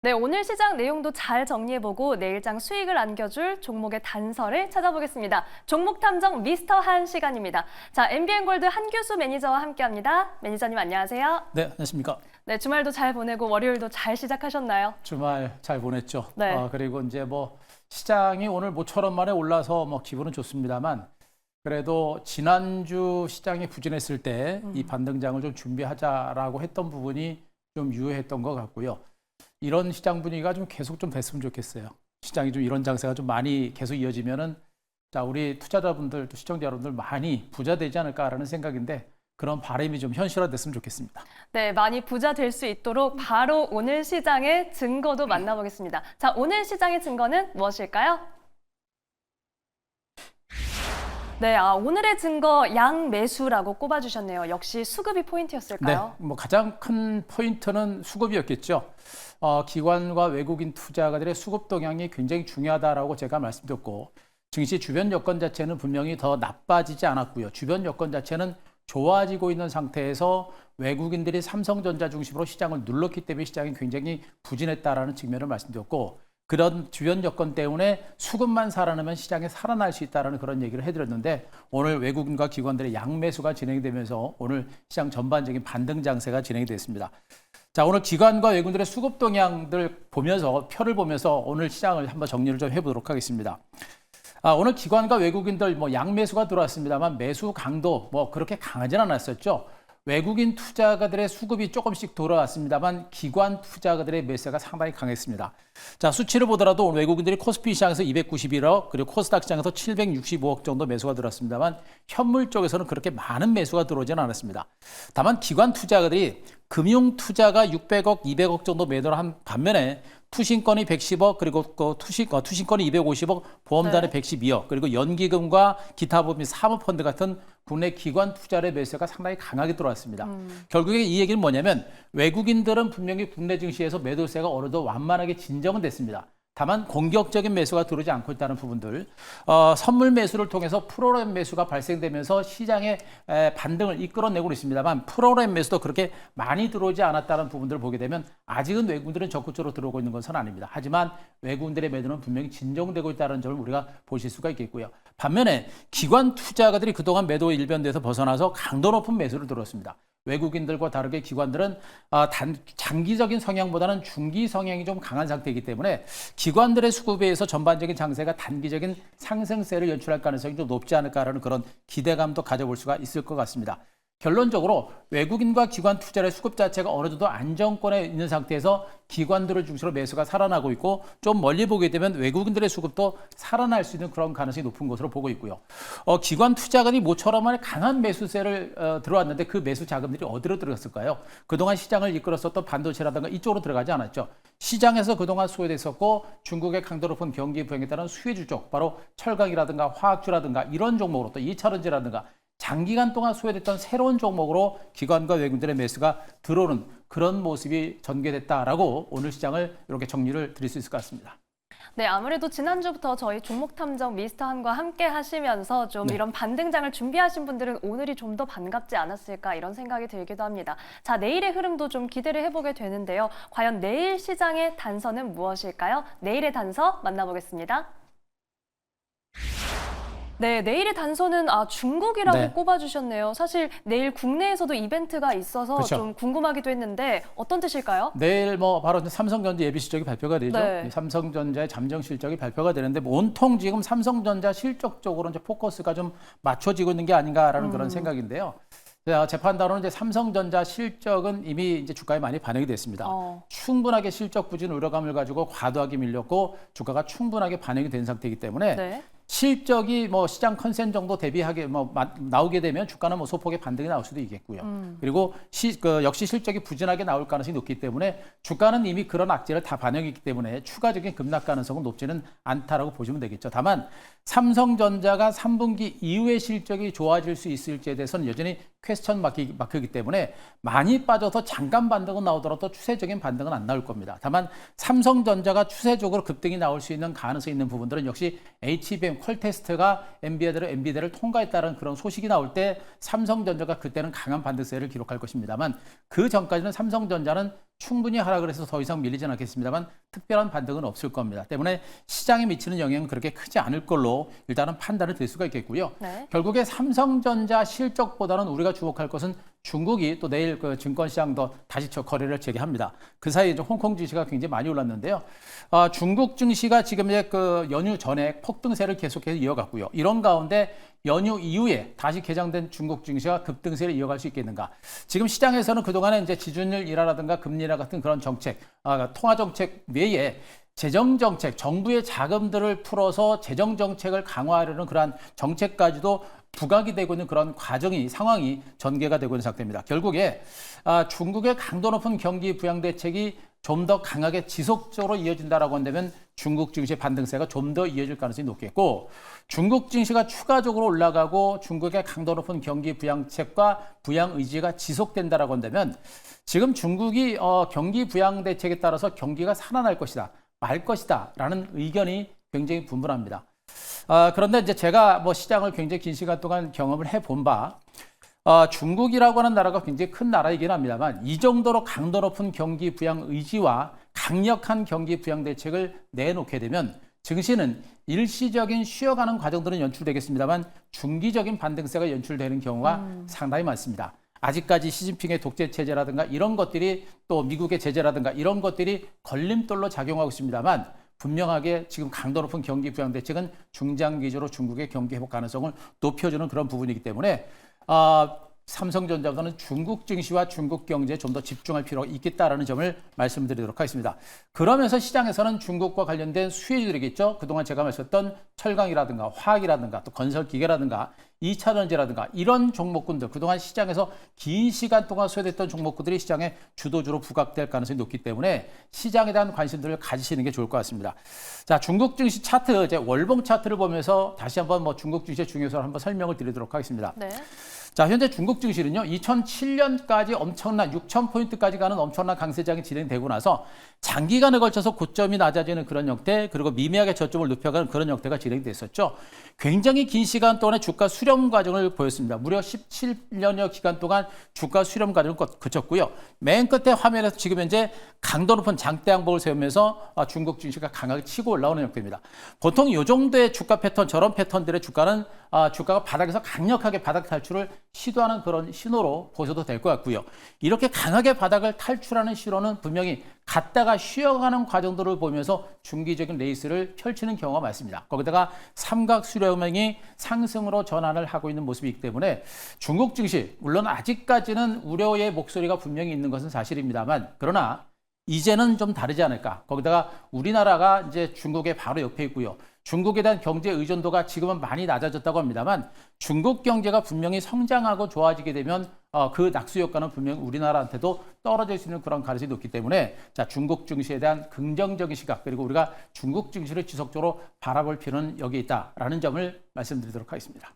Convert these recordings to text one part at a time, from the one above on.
네, 오늘 시장 내용도 잘 정리해보고 내일장 수익을 안겨줄 종목의 단서를 찾아보겠습니다. 종목 탐정 미스터 한 시간입니다. 자, MBN골드 한규수 매니저와 함께합니다. 매니저님 안녕하세요. 네, 안녕하십니까. 네, 주말도 잘 보내고 월요일도 잘 시작하셨나요? 주말 잘 보냈죠. 네. 그리고 이제 시장이 오늘 모처럼 만에 올라서 기분은 좋습니다만 그래도 지난주 시장이 부진했을 때 이 반등장을 좀 준비하자라고 했던 부분이 좀 유효했던 것 같고요. 이런 시장 분위기가 좀 계속 좀 됐으면 좋겠어요. 시장이 좀 이런 장세가 좀 많이 계속 이어지면은 자, 우리 투자자분들 또 시청자 여러분들 많이 부자 되지 않을까라는 생각인데 그런 바람이 좀 현실화됐으면 좋겠습니다. 네, 많이 부자 될 수 있도록 바로 오늘 시장의 증거도 만나보겠습니다. 자, 오늘 시장의 증거는 무엇일까요? 네, 오늘의 증거 양매수라고 꼽아주셨네요. 역시 수급이 포인트였을까요? 네, 가장 큰 포인트는 수급이었겠죠. 기관과 외국인 투자가들의 수급 동향이 굉장히 중요하다라고 제가 말씀드렸고 증시 주변 여건 자체는 분명히 더 나빠지지 않았고요. 주변 여건 자체는 좋아지고 있는 상태에서 외국인들이 삼성전자 중심으로 시장을 눌렀기 때문에 시장이 굉장히 부진했다라는 측면을 말씀드렸고 그런 주변 여건 때문에 수급만 살아나면 시장에 살아날 수 있다는 그런 얘기를 해드렸는데 오늘 외국인과 기관들의 양매수가 진행되면서 오늘 시장 전반적인 반등 장세가 진행이 됐습니다. 자, 오늘 기관과 외국인들의 수급 동향들 보면서 표를 보면서 오늘 시장을 한번 정리를 좀 해보도록 하겠습니다. 오늘 기관과 외국인들 양매수가 들어왔습니다만 매수 강도 그렇게 강하지는 않았었죠. 외국인 투자가들의 수급이 조금씩 돌아왔습니다만 기관 투자가들의 매수가 상당히 강했습니다. 자, 수치를 보더라도 외국인들이 코스피 시장에서 291억 그리고 코스닥 시장에서 765억 정도 매수가 들어왔습니다만 현물 쪽에서는 그렇게 많은 매수가 들어오지는 않았습니다. 다만 기관 투자가들이 금융 투자가 600억, 200억 정도 매도를 한 반면에 투신권이 110억 그리고 투신권이 250억, 보험단이 112억 그리고 연기금과 기타 부분 사모펀드 같은 국내 기관 투자의 매수가 상당히 강하게 들어왔습니다. 결국에 이 얘기는 뭐냐면 외국인들은 분명히 국내 증시에서 매도세가 어느 정도 완만하게 진정은 됐습니다. 다만 공격적인 매수가 들어오지 않고 있다는 부분들, 선물 매수를 통해서 프로그램 매수가 발생되면서 시장의 반등을 이끌어내고 있습니다만 프로그램 매수도 그렇게 많이 들어오지 않았다는 부분들을 보게 되면 아직은 외국인들은 적극적으로 들어오고 있는 것은 아닙니다. 하지만 외국인들의 매도는 분명히 진정되고 있다는 점을 우리가 보실 수가 있겠고요. 반면에 기관 투자가들이 그동안 매도 일변에서 벗어나서 강도 높은 매수를 들었습니다. 외국인들과 다르게 기관들은 장기적인 성향보다는 중기 성향이 좀 강한 상태이기 때문에 기관들의 수급에 의해서 전반적인 장세가 단기적인 상승세를 연출할 가능성이 좀 높지 않을까라는 그런 기대감도 가져볼 수가 있을 것 같습니다. 결론적으로 외국인과 기관 투자의 수급 자체가 어느 정도 안정권에 있는 상태에서 기관들을 중심으로 매수가 살아나고 있고 좀 멀리 보게 되면 외국인들의 수급도 살아날 수 있는 그런 가능성이 높은 것으로 보고 있고요. 기관 투자가들이 모처럼 만에 강한 매수세를 들어왔는데 그 매수 자금들이 어디로 들어갔을까요? 그동안 시장을 이끌었었던 반도체라든가 이쪽으로 들어가지 않았죠. 시장에서 그동안 소외됐었고 중국의 강도 높은 경기 부양에 따른 수혜주 쪽, 바로 철강이라든가 화학주라든가 이런 종목으로 또 2차전지라든가 장기간 동안 소외됐던 새로운 종목으로 기관과 외국인들의 매수가 들어오는 그런 모습이 전개됐다라고 오늘 시장을 이렇게 정리를 드릴 수 있을 것 같습니다. 네, 아무래도 지난주부터 저희 종목 탐정 미스터 한과 함께 하시면서 좀 이런 반등장을 준비하신 분들은 오늘이 좀 더 반갑지 않았을까 이런 생각이 들기도 합니다. 자, 내일의 흐름도 좀 기대를 해보게 되는데요. 과연 내일 시장의 단서는 무엇일까요? 내일의 단서 만나보겠습니다. 네, 내일의 단서는 중국이라고 꼽아주셨네요. 사실 내일 국내에서도 이벤트가 있어서 그렇죠. 좀 궁금하기도 했는데 어떤 뜻일까요? 내일 바로 삼성전자 예비 실적이 발표가 되죠. 네. 삼성전자의 잠정 실적이 발표가 되는데 온통 지금 삼성전자 실적 쪽으로 이제 포커스가 좀 맞춰지고 있는 게 아닌가라는 그런 생각인데요. 재판단으로는 이제 삼성전자 실적은 이미 이제 주가에 많이 반영이 됐습니다. 충분하게 실적 부진 우려감을 가지고 과도하게 밀렸고 주가가 충분하게 반영이 된 상태이기 때문에 네. 실적이 시장 컨센 정도 대비하게 나오게 되면 주가는 소폭의 반등이 나올 수도 있겠고요. 그리고 역시 실적이 부진하게 나올 가능성이 높기 때문에 주가는 이미 그런 악재를 다 반영했기 때문에 추가적인 급락 가능성은 높지는 않다라고 보시면 되겠죠. 다만 삼성전자가 3분기 이후의 실적이 좋아질 수 있을지에 대해서는 여전히 퀘스천 마크이기 때문에 많이 빠져서 잠깐 반등은 나오더라도 추세적인 반등은 안 나올 겁니다. 다만 삼성전자가 추세적으로 급등이 나올 수 있는 가능성이 있는 부분들은 역시 HBM 퀄테스트가 엔비디아를 통과했다는 그런 소식이 나올 때 삼성전자가 그때는 강한 반등세를 기록할 것입니다만 그 전까지는 삼성전자는 충분히 하락을 해서 더 이상 밀리지는 않겠습니다만 특별한 반등은 없을 겁니다. 때문에 시장에 미치는 영향은 그렇게 크지 않을 걸로 일단은 판단을 될 수가 있겠고요. 네. 결국에 삼성전자 실적보다는 우리가 주목할 것은 중국이 또 내일 그 증권시장도 다시 거래를 재개합니다. 그 사이에 이제 홍콩 증시가 굉장히 많이 올랐는데요. 중국 증시가 지금 이제 그 연휴 전에 폭등세를 계속해서 이어갔고요. 이런 가운데 연휴 이후에 다시 개장된 중국 증시가 급등세를 이어갈 수 있겠는가? 지금 시장에서는 그동안에 이제 지준율 인하라든가 금리 인하 같은 그런 정책, 통화 정책 외에 재정 정책, 정부의 자금들을 풀어서 재정 정책을 강화하려는 그러한 정책까지도 부각이 되고 있는 그런 상황이 전개가 되고 있는 상태입니다. 결국에 중국의 강도 높은 경기 부양 대책이 좀 더 강하게 지속적으로 이어진다라고 한다면 중국 증시의 반등세가 좀 더 이어질 가능성이 높겠고, 중국 증시가 추가적으로 올라가고 중국의 강도 높은 경기 부양책과 부양 의지가 지속된다라고 한다면 지금 중국이 경기 부양 대책에 따라서 경기가 살아날 것이다, 말 것이다 라는 의견이 굉장히 분분합니다. 그런데 이제 제가 뭐 시장을 굉장히 긴 시간 동안 경험을 해본 바 중국이라고 하는 나라가 굉장히 큰 나라이긴 합니다만 이 정도로 강도 높은 경기 부양 의지와 강력한 경기 부양 대책을 내놓게 되면 증시는 일시적인 쉬어가는 과정들은 연출되겠습니다만 중기적인 반등세가 연출되는 경우가 상당히 많습니다. 아직까지 시진핑의 독재 체제라든가 이런 것들이 또 미국의 제재라든가 이런 것들이 걸림돌로 작용하고 있습니다만 분명하게 지금 강도 높은 경기 부양 대책은 중장기적으로 중국의 경기 회복 가능성을 높여주는 그런 부분이기 때문에 삼성전자보다는 중국 증시와 중국 경제에 좀 더 집중할 필요가 있겠다라는 점을 말씀드리도록 하겠습니다. 그러면서 시장에서는 중국과 관련된 수혜주들이겠죠. 그동안 제가 말씀했던 철강이라든가 화학이라든가 또 건설기계라든가 2차 전지라든가 이런 종목군들, 그동안 시장에서 긴 시간 동안 소외됐던 종목군들이 시장의 주도주로 부각될 가능성이 높기 때문에 시장에 대한 관심들을 가지시는 게 좋을 것 같습니다. 자, 중국 증시 차트, 이제 월봉 차트를 보면서 다시 한번 중국 증시의 중요성을 한번 설명을 드리도록 하겠습니다. 네. 자, 현재 중국 증시는요, 2007년까지 엄청난 6,000포인트까지 가는 엄청난 강세장이 진행되고 나서 장기간에 걸쳐서 고점이 낮아지는 그런 형태, 그리고 미미하게 저점을 높여가는 그런 형태가 진행됐었죠. 굉장히 긴 시간 동안의 주가 수렴 과정을 보였습니다. 무려 17년여 기간 동안 주가 수렴 과정을 거쳤고요. 맨 끝에 화면에서 지금 현재 강도 높은 장대 양봉을 세우면서 중국 증시가 강하게 치고 올라오는 형태입니다. 보통 이 정도의 주가 패턴, 저런 패턴들의 주가는 주가가 바닥에서 강력하게 바닥 탈출을 시도하는 그런 신호로 보셔도 될 것 같고요. 이렇게 강하게 바닥을 탈출하는 신호는 분명히 갔다가 쉬어가는 과정들을 보면서 중기적인 레이스를 펼치는 경우가 많습니다. 거기다가 삼각 수렴형이 상승으로 전환을 하고 있는 모습이기 때문에 중국 증시, 물론 아직까지는 우려의 목소리가 분명히 있는 것은 사실입니다만, 그러나 이제는 좀 다르지 않을까. 거기다가 우리나라가 이제 중국의 바로 옆에 있고요. 중국에 대한 경제 의존도가 지금은 많이 낮아졌다고 합니다만 중국 경제가 분명히 성장하고 좋아지게 되면 그 낙수 효과는 분명히 우리나라한테도 떨어질 수 있는 그런 가능성이 높기 때문에 자, 중국 증시에 대한 긍정적인 시각, 그리고 우리가 중국 증시를 지속적으로 바라볼 필요는 여기에 있다라는 점을 말씀드리도록 하겠습니다.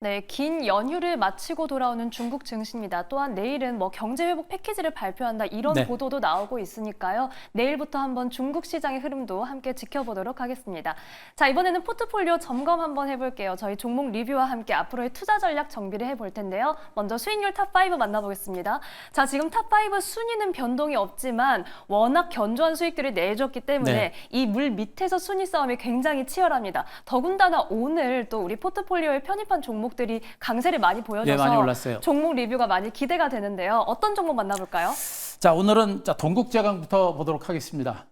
네, 긴 연휴를 마치고 돌아오는 중국 증시입니다. 또한 내일은 경제 회복 패키지를 발표한다 이런 네. 보도도 나오고 있으니까요. 내일부터 한번 중국 시장의 흐름도 함께 지켜보도록 하겠습니다. 자, 이번에는 포트폴리오 점검 한번 해볼게요. 저희 종목 리뷰와 함께 앞으로의 투자 전략 정비를 해볼 텐데요. 먼저 수익률 탑5 만나보겠습니다. 자, 지금 탑5 순위는 변동이 없지만 워낙 견조한 수익들을 내줬기 때문에 네. 이 물 밑에서 순위 싸움이 굉장히 치열합니다. 더군다나 오늘 또 우리 포트폴리오에 편입한 종목들이 강세를 많이 보여줘서 네, 많이 올랐어요. 종목 리뷰가 많이 기대가 되는데요. 어떤 종목 만나볼까요? 자, 오늘은 동국제강부터 보도록 하겠습니다.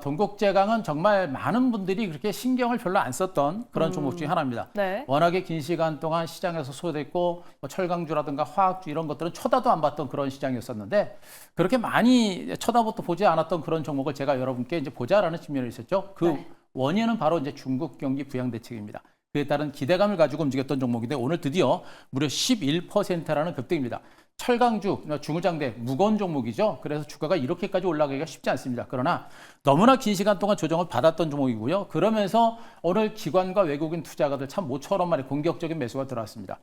동국제강은 정말 많은 분들이 그렇게 신경을 별로 안 썼던 그런 종목 중에 하나입니다. 네. 워낙에 긴 시간 동안 시장에서 소외됐고 철강주라든가 화학주 이런 것들은 쳐다도 안 봤던 그런 시장이었었는데 그렇게 많이 쳐다보도 보지 않았던 그런 종목을 제가 여러분께 이제 보자라는 측면이 있었죠. 그 네. 원인은 바로 이제 중국 경기 부양 대책입니다. 그에 따른 기대감을 가지고 움직였던 종목인데 오늘 드디어 무려 11%라는 급등입니다. 철강주, 중울장대, 무거운 종목이죠. 그래서 주가가 이렇게까지 올라가기가 쉽지 않습니다. 그러나 너무나 긴 시간 동안 조정을 받았던 종목이고요. 그러면서 오늘 기관과 외국인 투자가들 참 모처럼 만에 공격적인 매수가 들어왔습니다.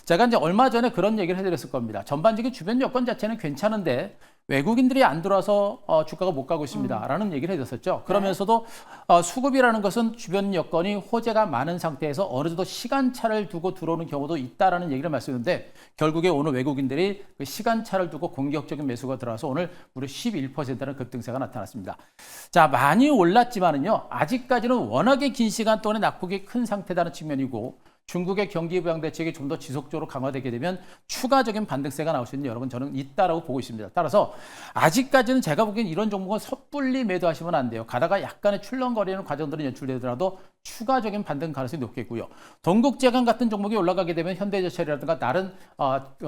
제가 이제 얼마 전에 그런 얘기를 해드렸을 겁니다. 전반적인 주변 여건 자체는 괜찮은데 외국인들이 안 들어와서 주가가 못 가고 있습니다라는 얘기를 해줬었죠. 그러면서도 수급이라는 것은 주변 여건이 호재가 많은 상태에서 어느 정도 시간차를 두고 들어오는 경우도 있다라는 얘기를 말씀드렸는데 결국에 오늘 외국인들이 그 시간차를 두고 공격적인 매수가 들어와서 오늘 무려 11%는 급등세가 나타났습니다. 자, 많이 올랐지만은요, 아직까지는 워낙에 긴 시간 동안에 낙폭이 큰 상태다는 측면이고 중국의 경기 부양 대책이 좀 더 지속적으로 강화되게 되면 추가적인 반등세가 나올 수 있는 여러분 저는 있다라고 보고 있습니다. 따라서 아직까지는 제가 보기엔 이런 종목은 섣불리 매도하시면 안 돼요. 가다가 약간의 출렁거리는 과정들은 연출되더라도 추가적인 반등 가능성이 높겠고요. 동국제강 같은 종목이 올라가게 되면 현대제철이라든가 다른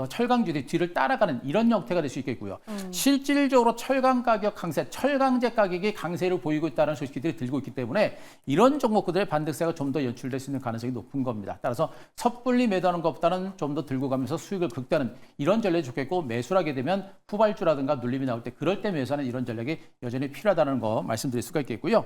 철강주들이 뒤를 따라가는 이런 형태가 될 수 있겠고요. 실질적으로 철강 가격 강세, 철강제 가격이 강세를 보이고 있다는 소식들이 들고 있기 때문에 이런 종목들의 반등세가 좀 더 연출될 수 있는 가능성이 높은 겁니다. 따라서 섣불리 매도하는 것보다는 좀 더 들고 가면서 수익을 극대화하는 이런 전략이 좋겠고 매수를 하게 되면 후발주라든가 눌림이 나올 때 그럴 때 매수하는 이런 전략이 여전히 필요하다는 거 말씀드릴 수가 있겠고요.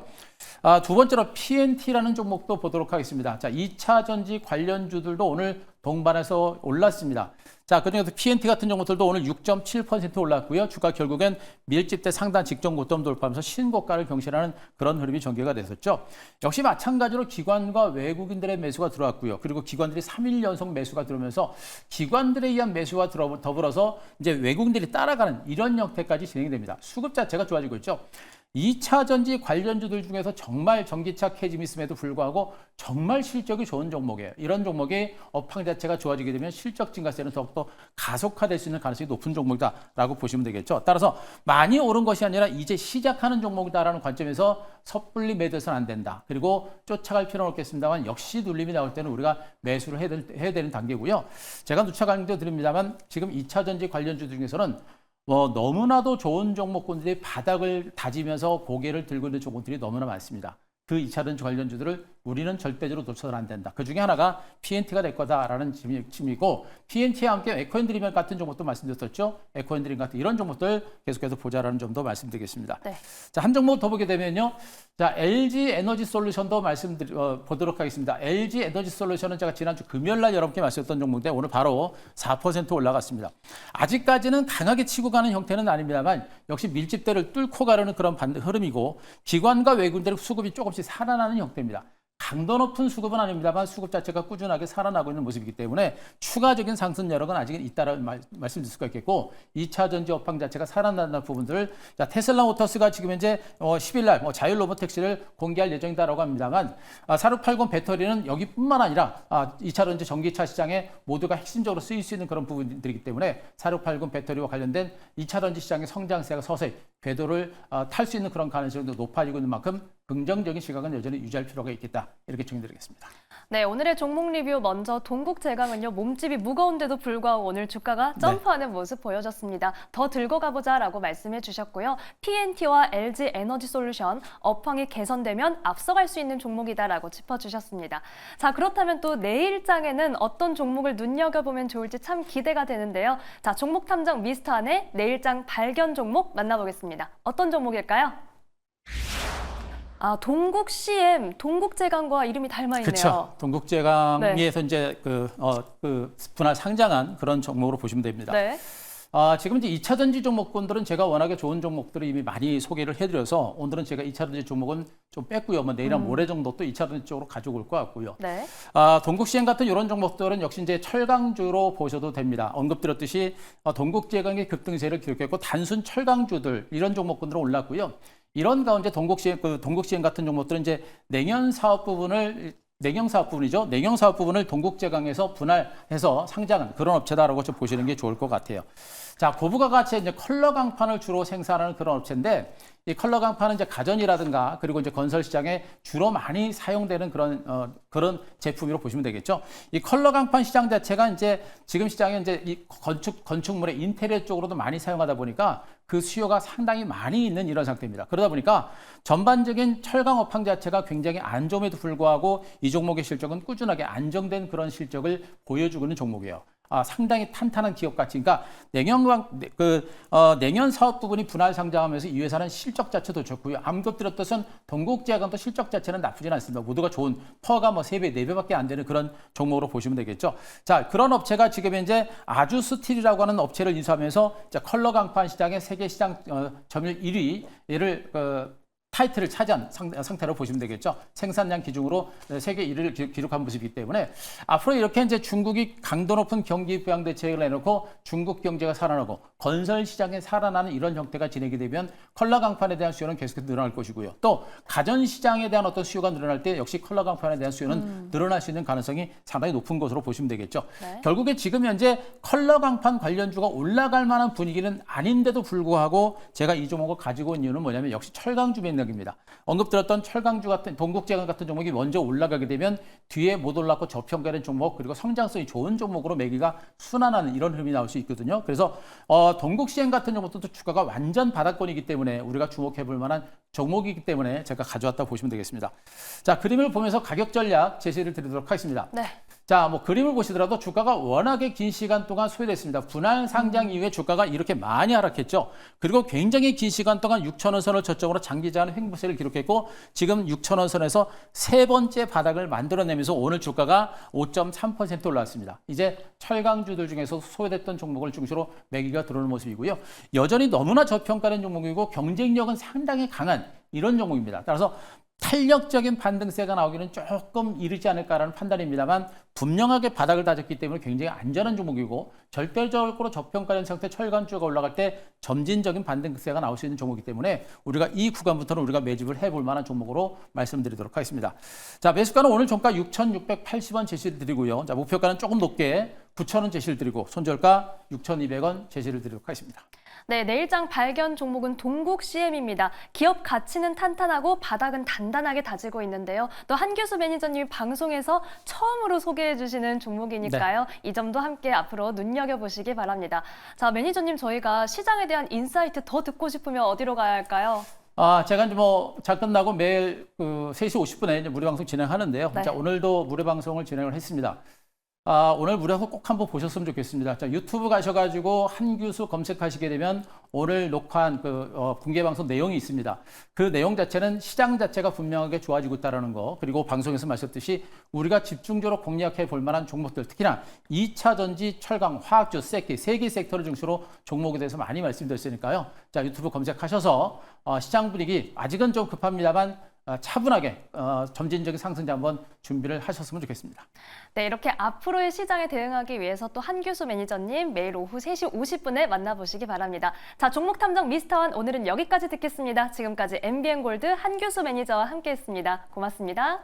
두 번째로 PNT라는 종목도 보도록 하겠습니다. 자, 2차 전지 관련주들도 오늘 동반해서 올랐습니다. 자, 그중에서 PNT 같은 종목들도 오늘 6.7% 올랐고요. 주가 결국엔 밀집대 상단 직전 고점 돌파하면서 신고가를 경신하는 그런 흐름이 전개가 됐었죠. 역시 마찬가지로 기관과 외국인들의 매수가 들어왔고요. 그리고 기관들이 3일 연속 매수가 들어오면서 기관들에 의한 매수와 더불어서 이제 외국인들이 따라가는 이런 형태까지 진행이 됩니다. 수급 자체가 좋아지고 있죠. 2차 전지 관련주들 중에서 정말 전기차 캐짐이 있음에도 불구하고 정말 실적이 좋은 종목이에요. 이런 종목의 업황 자체가 좋아지게 되면 실적 증가세는 더욱더 가속화될 수 있는 가능성이 높은 종목이다라고 보시면 되겠죠. 따라서 많이 오른 것이 아니라 이제 시작하는 종목이다라는 관점에서 섣불리 매도해서는 안 된다. 그리고 쫓아갈 필요는 없겠습니다만 역시 눌림이 나올 때는 우리가 매수를 해야 되는 단계고요. 제가 누차 강조 드립니다만 지금 2차 전지 관련주들 중에서는 너무나도 좋은 종목군들이 바닥을 다지면서 고개를 들고 있는 종목들이 너무나 많습니다. 그 2차 전지 관련주들을 우리는 절대적으로 놓쳐서는 안 된다. 그 중에 하나가 PNT가 될 거다라는 짐이고 PNT와 함께 에코앤드림 같은 종목도 말씀드렸었죠. 에코앤드림 같은 이런 종목들 계속해서 보자라는 점도 말씀드리겠습니다. 네. 자, 한 종목 더 보게 되면요. 자, LG 에너지 솔루션도 보도록 하겠습니다. LG 에너지 솔루션은 제가 지난주 금요일 날 여러분께 말씀드렸던 종목인데 오늘 바로 4% 올라갔습니다. 아직까지는 강하게 치고 가는 형태는 아닙니다만 역시 밀집대를 뚫고 가려는 그런 흐름이고 기관과 외국인들의 수급이 조금씩 살아나는 형태입니다. 강도 높은 수급은 아닙니다만 수급 자체가 꾸준하게 살아나고 있는 모습이기 때문에 추가적인 상승 여력은 아직은 있다라고 말씀드릴 수가 있겠고 2차 전지 업황 자체가 살아난다는 부분들을 자, 테슬라 모터스가 지금 현재 10일 날 자율 로봇 택시를 공개할 예정이다라고 합니다만 4680 배터리는 여기뿐만 아니라 2차 전지 전기차 시장에 모두가 핵심적으로 쓰일 수 있는 그런 부분들이기 때문에 4680 배터리와 관련된 2차 전지 시장의 성장세가 서서히 궤도를 탈 수 있는 그런 가능성도 높아지고 있는 만큼 긍정적인 시각은 여전히 유지할 필요가 있겠다. 이렇게 정리드리겠습니다. 네, 오늘의 종목 리뷰 먼저 동국제강은요. 몸집이 무거운데도 불구하고 오늘 주가가 점프하는 모습 보여줬습니다. 더 들고 가보자라고 말씀해 주셨고요. PNT와 LG 에너지 솔루션 업황이 개선되면 앞서갈 수 있는 종목이다라고 짚어주셨습니다. 자, 그렇다면 또 내일장에는 어떤 종목을 눈여겨보면 좋을지 참 기대가 되는데요. 자, 종목 탐정 미스터 안의 내일장 발견 종목 만나보겠습니다. 어떤 종목일까요? 동국CM, 동국제강과 이름이 닮아있네요. 그렇죠. 동국제강에서 이제 분할 상장한 그런 종목으로 보시면 됩니다. 네. 지금 이제 2차 전지 종목군들은 제가 워낙에 좋은 종목들을 이미 많이 소개를 해드려서 오늘은 제가 2차 전지 종목은 좀 뺐고요. 내일이나 모레 정도 또 2차 전지 쪽으로 가지고 올 것 같고요. 네. 동국CM 같은 이런 종목들은 역시 이제 철강주로 보셔도 됩니다. 언급드렸듯이 동국제강의 급등세를 기록했고 단순 철강주들 이런 종목군들은 올랐고요. 이런 가운데 동국CM 같은 종목들은 이제 냉연 사업 부분이죠. 냉영 사업 부분을 동국제강에서 분할해서 상장한 그런 업체다라고 좀 보시는 게 좋을 것 같아요. 자, 고부가 가치의 이제 컬러 강판을 주로 생산하는 그런 업체인데 이 컬러 강판은 이제 가전이라든가 그리고 이제 건설 시장에 주로 많이 사용되는 그런 제품으로 보시면 되겠죠. 이 컬러 강판 시장 자체가 이제 지금 시장에 이제 이 건축물의 인테리어 쪽으로도 많이 사용하다 보니까 그 수요가 상당히 많이 있는 이런 상태입니다. 그러다 보니까 전반적인 철강 업황 자체가 굉장히 안 좋음에도 불구하고 이 종목의 실적은 꾸준하게 안정된 그런 실적을 보여주고 있는 종목이에요. 상당히 탄탄한 기업 가치. 그러니까 냉연 사업 부분이 분할 상장하면서 이 회사는 실적 자체도 좋고요. 아무것도 들었듯은 동국제약은 실적 자체는 나쁘진 않습니다. 모두가 좋은 퍼가 3배, 4배밖에 안 되는 그런 종목으로 보시면 되겠죠. 자, 그런 업체가 지금 현재 아주 스틸이라고 하는 업체를 인수하면서 컬러 강판 시장의 세계 시장 점유율 1위를 타이틀을 차지한 상태로 보시면 되겠죠. 생산량 기준으로 세계 1위를 기록한 모습이기 때문에 앞으로 이렇게 이제 중국이 강도 높은 경기 부양 대책을 내놓고 중국 경제가 살아나고 건설 시장에 살아나는 이런 형태가 진행이 되면 컬러 강판에 대한 수요는 계속해서 늘어날 것이고요. 또 가전 시장에 대한 어떤 수요가 늘어날 때 역시 컬러 강판에 대한 수요는 늘어날 수 있는 가능성이 상당히 높은 것으로 보시면 되겠죠. 네. 결국에 지금 현재 컬러 강판 관련주가 올라갈 만한 분위기는 아닌데도 불구하고 제가 이 종목을 가지고 있는 이유는 뭐냐면 역시 철강주 맥락입니다. 언급드렸던 철강주 같은 동국제약 같은 종목이 먼저 올라가게 되면 뒤에 못 올랐고 저평가된 종목 그리고 성장성이 좋은 종목으로 매기가 순환하는 이런 흐름이 나올 수 있거든요. 그래서 동국시행 같은 종목도 주가가 완전 바닥권이기 때문에 우리가 주목해 볼 만한 종목이기 때문에 제가 가져왔다 보시면 되겠습니다. 자, 그림을 보면서 가격 전략 제시를 드리도록 하겠습니다. 네. 자, 그림을 보시더라도 주가가 워낙에 긴 시간 동안 소외됐습니다. 분할 상장 이후에 주가가 이렇게 많이 하락했죠. 그리고 굉장히 긴 시간 동안 6,000원 선을 저점으로 장기자는 횡보세를 기록했고 지금 6,000원 선에서 세 번째 바닥을 만들어내면서 오늘 주가가 5.3% 올랐습니다. 이제 철강주들 중에서 소외됐던 종목을 중심으로 매기가 들어오는 모습이고요. 여전히 너무나 저평가된 종목이고 경쟁력은 상당히 강한 이런 종목입니다. 따라서 탄력적인 반등세가 나오기는 조금 이르지 않을까라는 판단입니다만 분명하게 바닥을 다졌기 때문에 굉장히 안전한 종목이고 절대적으로 저평가된 상태 철강주가 올라갈 때 점진적인 반등세가 나올 수 있는 종목이기 때문에 우리가 이 구간부터는 우리가 매집을 해볼 만한 종목으로 말씀드리도록 하겠습니다. 자, 매수가는 오늘 종가 6,680원 제시를 드리고요. 자, 목표가는 조금 높게 9,000원 제시를 드리고 손절가 6,200원 제시를 드리도록 하겠습니다. 네, 내일장 발견 종목은 동국 CM입니다. 기업 가치는 탄탄하고 바닥은 단단하게 다지고 있는데요. 또 한규수 매니저님이 방송에서 처음으로 소개해 주시는 종목이니까요. 네. 이 점도 함께 앞으로 눈여겨보시기 바랍니다. 자, 매니저님 저희가 시장에 대한 인사이트 더 듣고 싶으면 어디로 가야 할까요? 제가 이제 잘 끝나고 매일 3시 50분에 이제 무료 방송 진행하는데요. 네. 자, 오늘도 무료 방송을 진행을 했습니다. 오늘 무료에서 꼭 한번 보셨으면 좋겠습니다. 자, 유튜브 가셔가지고 한규수 검색하시게 되면 오늘 녹화한 공개 방송 내용이 있습니다. 그 내용 자체는 시장 자체가 분명하게 좋아지고 있다는 거, 그리고 방송에서 말씀드렸듯이 우리가 집중적으로 공략해 볼 만한 종목들, 특히나 2차 전지, 철강, 화학주, 세기, 세개 섹터를 중심으로 종목에 대해서 많이 말씀드렸으니까요. 자, 유튜브 검색하셔서 시장 분위기 아직은 좀 급합니다만 차분하게 점진적인 상승자 한번 준비를 하셨으면 좋겠습니다. 네, 이렇게 앞으로의 시장에 대응하기 위해서 또 한규수 매니저님 매일 오후 3시 50분에 만나보시기 바랍니다. 자, 종목 탐정 미스터원 오늘은 여기까지 듣겠습니다. 지금까지 MBN골드 한규수 매니저와 함께했습니다. 고맙습니다.